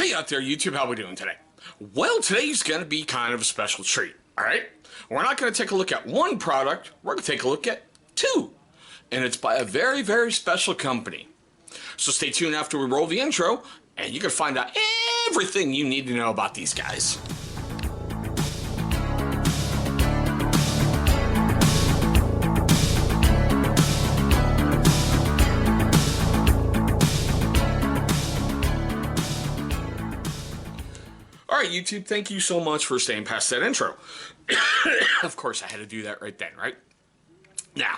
Hey out there, YouTube, how we doing today? Well, today's going to be kind of a special treat, alright? We're not going to take a look at one product, we're going to take a look at two. And it's by a very, very special company. So stay tuned after we roll the intro, and you can find out everything you need to know about these guys. Alright, YouTube, thank you so much for staying past that intro. Of course, I had to do that right then, right? Now,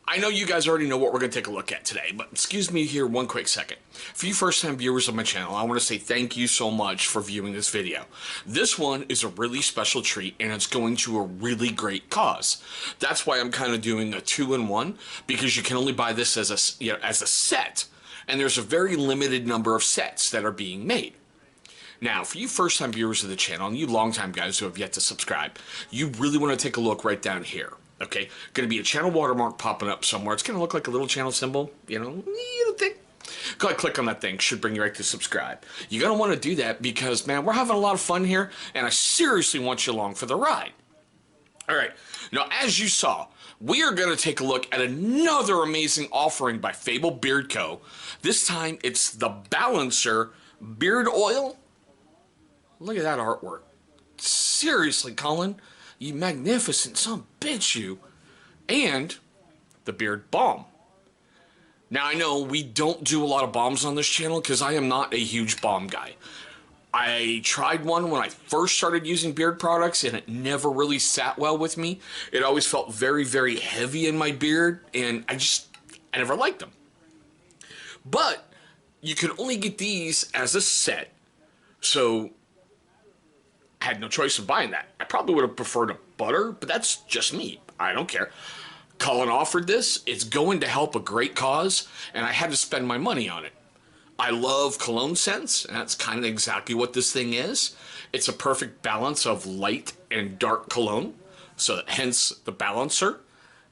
I know you guys already know what we're going to take a look at today, but excuse me here one quick second. For you first-time viewers of my channel, I want to say thank you so much for viewing this video. This one is a really special treat, and it's going to a really great cause. That's why I'm kind of doing a 2-in-1, because you can only buy this as a set, and there's a very limited number of sets that are being made. Now, for you first-time viewers of the channel, and you long-time guys who have yet to subscribe, you really want to take a look right down here, okay? Going to be a channel watermark popping up somewhere. It's going to look like a little channel symbol, you know, little thing. Go ahead, click on that thing. Should bring you right to subscribe. You're going to want to do that because, man, we're having a lot of fun here, and I seriously want you along for the ride. All right. Now, as you saw, we are going to take a look at another amazing offering by Fable Beard Co. This time, it's the Balancer Beard Oil. Look at that artwork. Seriously, Colin, you magnificent son of a bitch, you. And the Beard Balm. Now, I know we don't do a lot of balms on this channel because I am not a huge balm guy. I tried one when I first started using beard products and it never really sat well with me. It always felt very, very heavy in my beard and I never liked them. But you can only get these as a set. So I had no choice of buying that. I probably would have preferred a butter, but that's just me. I don't care. Colin offered this. It's going to help a great cause, and I had to spend my money on it. I love cologne scents, and that's kind of exactly what this thing is. It's a perfect balance of light and dark cologne, so hence the Balancer.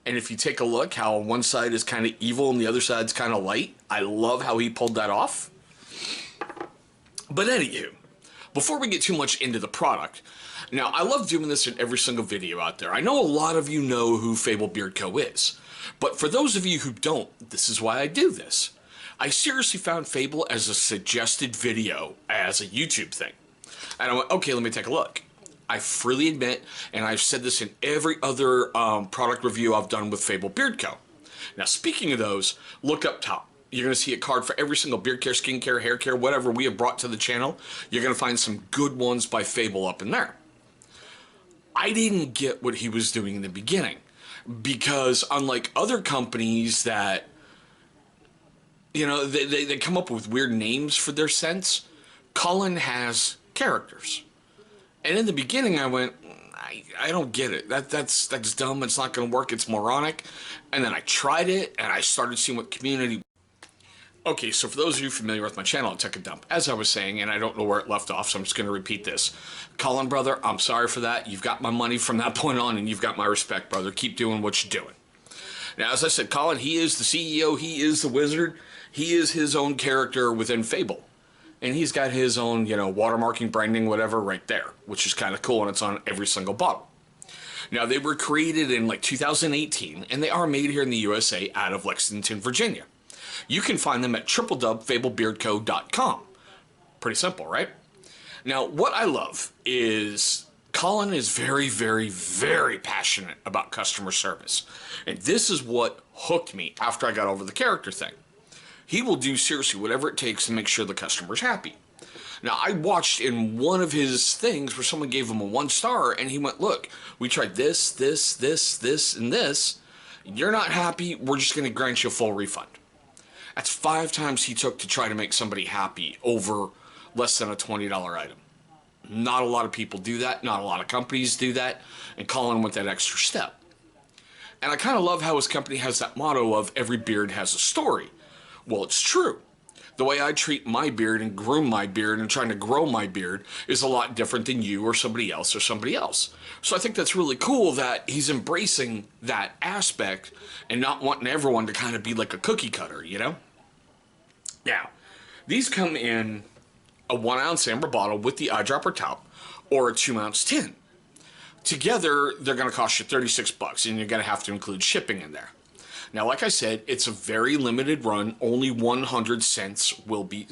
And if you take a look how one side is kind of evil and the other side's kind of light, I love how he pulled that off. But anywho, before we get too much into the product, now I love doing this in every single video out there. I know a lot of you know who Fable Beard Co is, but for those of you who don't, this is why I do this. I seriously found Fable as a suggested video as a YouTube thing. And I went, okay, let me take a look. I freely admit, and I've said this in every other product review I've done with Fable Beard Co. Now speaking of those, look up top. You're going to see a card for every single beard care, skin care, hair care, whatever we have brought to the channel. You're going to find some good ones by Fable up in there. I didn't get what he was doing in the beginning because unlike other companies that, you know, they come up with weird names for their scents, Colin has characters. And in the beginning I went, I don't get it. That's dumb. It's not going to work. It's moronic. And then I tried it and I started seeing what community. Okay, so for those of you familiar with my channel, Tctbnl, as I was saying, and I don't know where it left off, so I'm just going to repeat this. Colin, brother, I'm sorry for that. You've got my money from that point on, and you've got my respect, brother. Keep doing what you're doing. Now, as I said, Colin, he is the CEO. He is the wizard. He is his own character within Fable. And he's got his own, you know, watermarking, branding, whatever, right there, which is kind of cool, and it's on every single bottle. Now, they were created in, like, 2018, and they are made here in the USA out of Lexington, Virginia. You can find them at www.fablebeardco.com. Pretty simple, right? Now, what I love is Colin is very, very, very passionate about customer service. And this is what hooked me after I got over the character thing. He will do seriously whatever it takes to make sure the customer's happy. Now, I watched in one of his things where someone gave him a 1-star and he went, look, we tried this, and this. You're not happy. We're just going to grant you a full refund. That's 5 times he took to try to make somebody happy over less than a $20 item. Not a lot of people do that. Not a lot of companies do that. And Colin went that extra step. And I kind of love how his company has that motto of every beard has a story. Well, it's true. The way I treat my beard and groom my beard and trying to grow my beard is a lot different than you or somebody else or somebody else. So I think that's really cool that he's embracing that aspect and not wanting everyone to kind of be like a cookie cutter, you know? Now, these come in a 1-ounce amber bottle with the eyedropper top, or a 2-ounce tin. Together, they're going to cost you $36, and you're going to have to include shipping in there. Now, like I said, it's a very limited run. Only 100 sets will be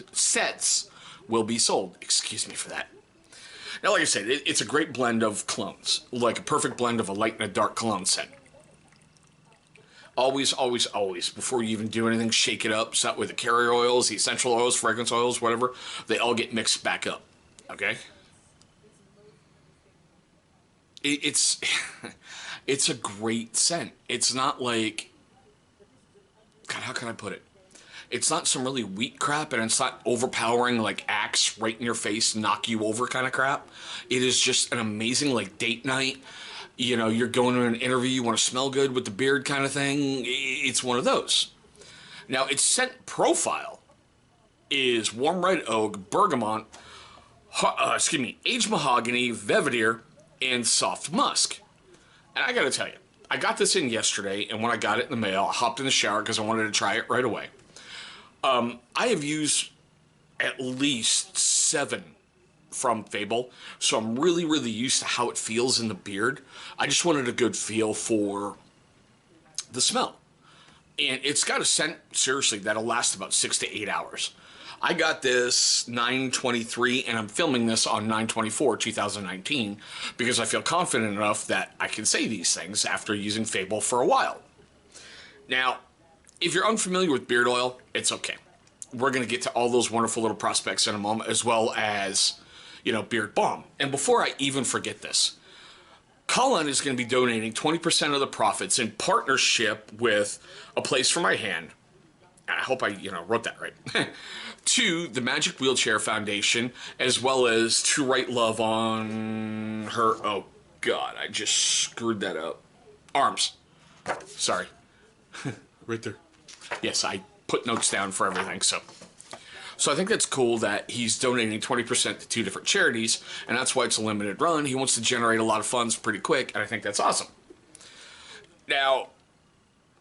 sold. Excuse me for that. Now, like I said, it's a great blend of colognes, like a perfect blend of a light and a dark cologne set. Always, always, always, before you even do anything, shake it up. So that way the carrier oils, the essential oils, fragrance oils, whatever, they all get mixed back up. Okay? It's a great scent. It's not like, God, how can I put it? It's not some really weak crap, and it's not overpowering, like Axe right in your face, knock you over kind of crap. It is just an amazing, like, date night. You know, you're going to an interview, you want to smell good with the beard kind of thing. It's one of those. Now, its scent profile is warm red oak, bergamot, aged mahogany, velvet, and soft musk. And I gotta tell you, I got this in yesterday, and when I got it in the mail, I hopped in the shower because I wanted to try it right away. I have used at least 7 from Fable, so I'm really, really used to how it feels in the beard. I just wanted a good feel for the smell. And it's got a scent, seriously, that'll last about 6 to 8 hours. I got this 9/23, and I'm filming this on 9/24/2019 because I feel confident enough that I can say these things after using Fable for a while. Now, if you're unfamiliar with beard oil, it's okay. We're going to get to all those wonderful little prospects in a moment, as well as, you know, beard balm. And before I even forget this, Colin is going to be donating 20% of the profits in partnership with A Place for My Hand. I hope I, wrote that right. To the Magic Wheelchair Foundation, as well as To Write Love on her, oh God, I just screwed that up. Arms. Sorry. Right there. Yes, I put notes down for everything, so I think that's cool that he's donating 20% to 2 different charities, and that's why it's a limited run. He wants to generate a lot of funds pretty quick, and I think that's awesome. Now,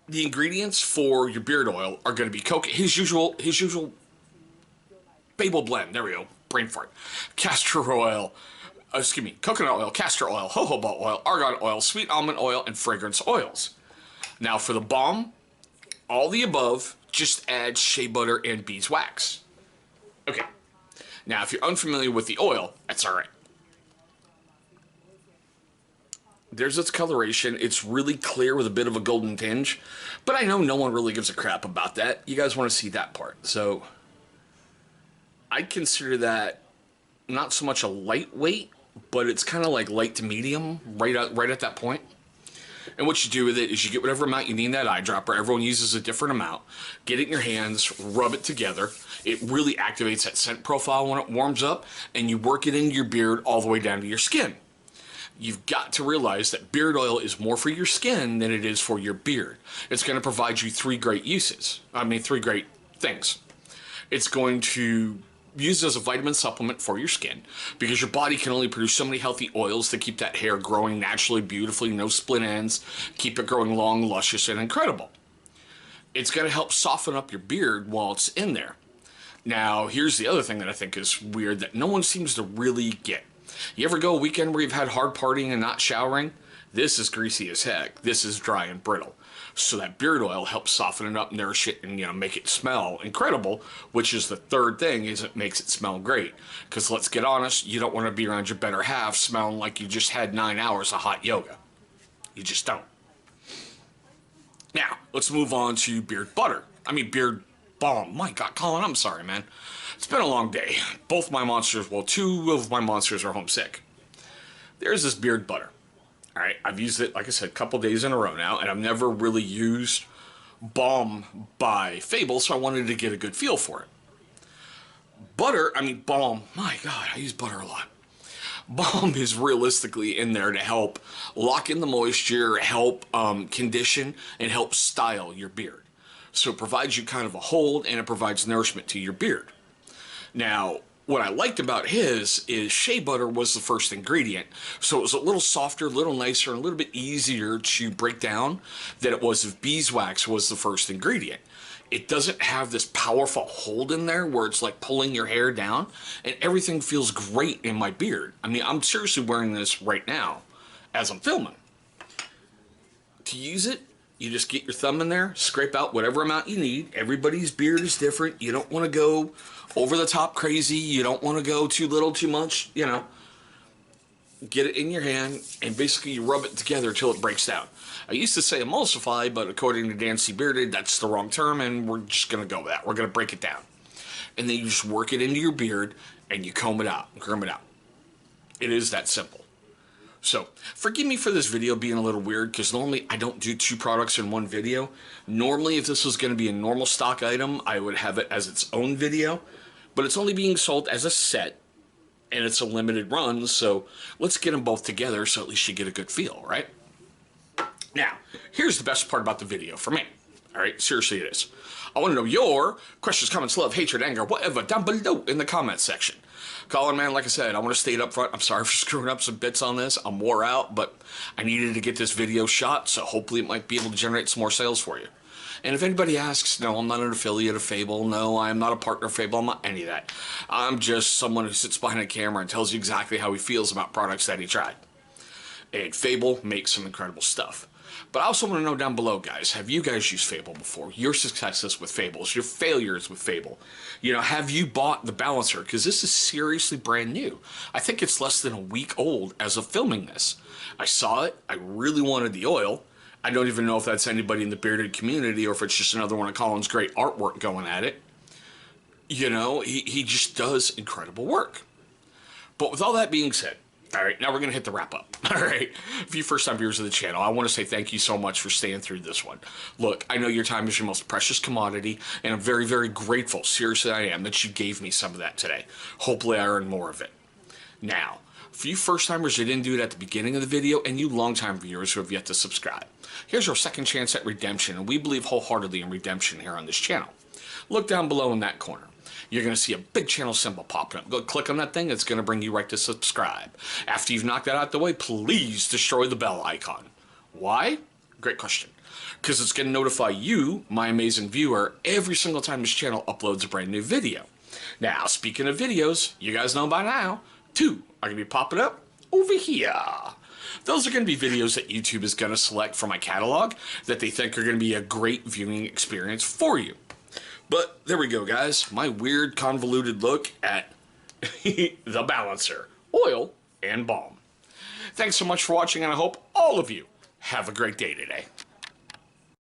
the ingredients for your beard oil are going to be his usual Fable blend. There we go. Brain fart. Coconut oil, castor oil, jojoba oil, argan oil, sweet almond oil, and fragrance oils. Now, for the balm, all the above, just add shea butter and beeswax. Okay. Now, if you're unfamiliar with the oil, that's all right. There's its coloration. It's really clear with a bit of a golden tinge, but I know no one really gives a crap about that. You guys want to see that part. So I consider that not so much a lightweight, but it's kind of like light to medium right at that point. And what you do with it is you get whatever amount you need in that eyedropper. Everyone uses a different amount. Get it in your hands, rub it together. It really activates that scent profile when it warms up, and you work it into your beard all the way down to your skin. You've got to realize that beard oil is more for your skin than it is for your beard. It's going to provide you 3 great uses. 3 great things. It's going to use as a vitamin supplement for your skin, because your body can only produce so many healthy oils to keep that hair growing naturally, beautifully, no split ends, keep it growing long, luscious, and incredible. It's going to help soften up your beard while it's in there. Now, here's the other thing that I think is weird that no one seems to really get. You ever go a weekend where you've had hard partying and not showering? This is greasy as heck. This is dry and brittle. So that beard oil helps soften it up, nourish it, and make it smell incredible, which is the third thing, is it makes it smell great. Because let's get honest, you don't want to be around your better half smelling like you just had 9 hours of hot yoga. You just don't. Now, let's move on to beard balm. My God, Colin, I'm sorry, man. It's been a long day. Both my monsters, well, 2 of my monsters are homesick. There's this beard butter. All right, I've used it, like I said, a couple days in a row now, and I've never really used Balm by Fable, so I wanted to get a good feel for it. Balm, my God, I use butter a lot. Balm is realistically in there to help lock in the moisture, help condition, and help style your beard. So it provides you kind of a hold, and it provides nourishment to your beard. Now, what I liked about his is shea butter was the first ingredient, so it was a little softer, a little nicer, and a little bit easier to break down than it was if beeswax was the first ingredient. It doesn't have this powerful hold in there where it's like pulling your hair down, and everything feels great in my beard. I mean, I'm seriously wearing this right now as I'm filming. To use it, you just get your thumb in there, scrape out whatever amount you need. Everybody's beard is different. You don't want to go over the top crazy. You don't want to go too little, too much, you know. Get it in your hand, and basically you rub it together until it breaks down. I used to say emulsify, but according to Dancy Bearded, that's the wrong term, and we're just going to go with that. We're going to break it down. And then you just work it into your beard, and you comb it out, comb it out. It is that simple. So, forgive me for this video being a little weird, because normally I don't do 2 products in one video. Normally, if this was going to be a normal stock item, I would have it as its own video. But it's only being sold as a set, and it's a limited run, so let's get them both together so at least you get a good feel, right? Now, here's the best part about the video for me. All right, seriously it is. I want to know your questions, comments, love, hatred, anger, whatever, down below in the comments section. Colin, man, like I said, I want to state up front, I'm sorry for screwing up some bits on this. I'm wore out, but I needed to get this video shot, so hopefully it might be able to generate some more sales for you. And if anybody asks, no, I'm not an affiliate of Fable. No, I'm not a partner of Fable. I'm not any of that. I'm just someone who sits behind a camera and tells you exactly how he feels about products that he tried. And Fable makes some incredible stuff. But I also want to know down below, guys, have you guys used Fable before? Your successes with Fables, your failures with Fable. You know, have you bought the balancer? Because this is seriously brand new. I think it's less than a week old as of filming this. I saw it. I really wanted the oil. I don't even know if that's anybody in the bearded community or if it's just another one of Colin's great artwork going at it. You know, he just does incredible work. But with all that being said, all right, now we're going to hit the wrap up. All right, if you first-time viewers of the channel, I want to say thank you so much for staying through this one. Look, I know your time is your most precious commodity, and I'm very, very grateful, seriously I am, that you gave me some of that today. Hopefully I earned more of it. Now, for you first-timers who didn't do it at the beginning of the video, and you long-time viewers who have yet to subscribe, here's your second chance at redemption, and we believe wholeheartedly in redemption here on this channel. Look down below in that corner. You're going to see a big channel symbol popping up. Go click on that thing. It's going to bring you right to subscribe. After you've knocked that out the way, please destroy the bell icon. Why? Great question. Because it's going to notify you, my amazing viewer, every single time this channel uploads a brand new video. Now, speaking of videos, you guys know by now, 2 are going to be popping up over here. Those are going to be videos that YouTube is going to select from my catalog that they think are going to be a great viewing experience for you. But there we go, guys. My weird, convoluted look at the balancer, oil, and balm. Thanks so much for watching, and I hope all of you have a great day today.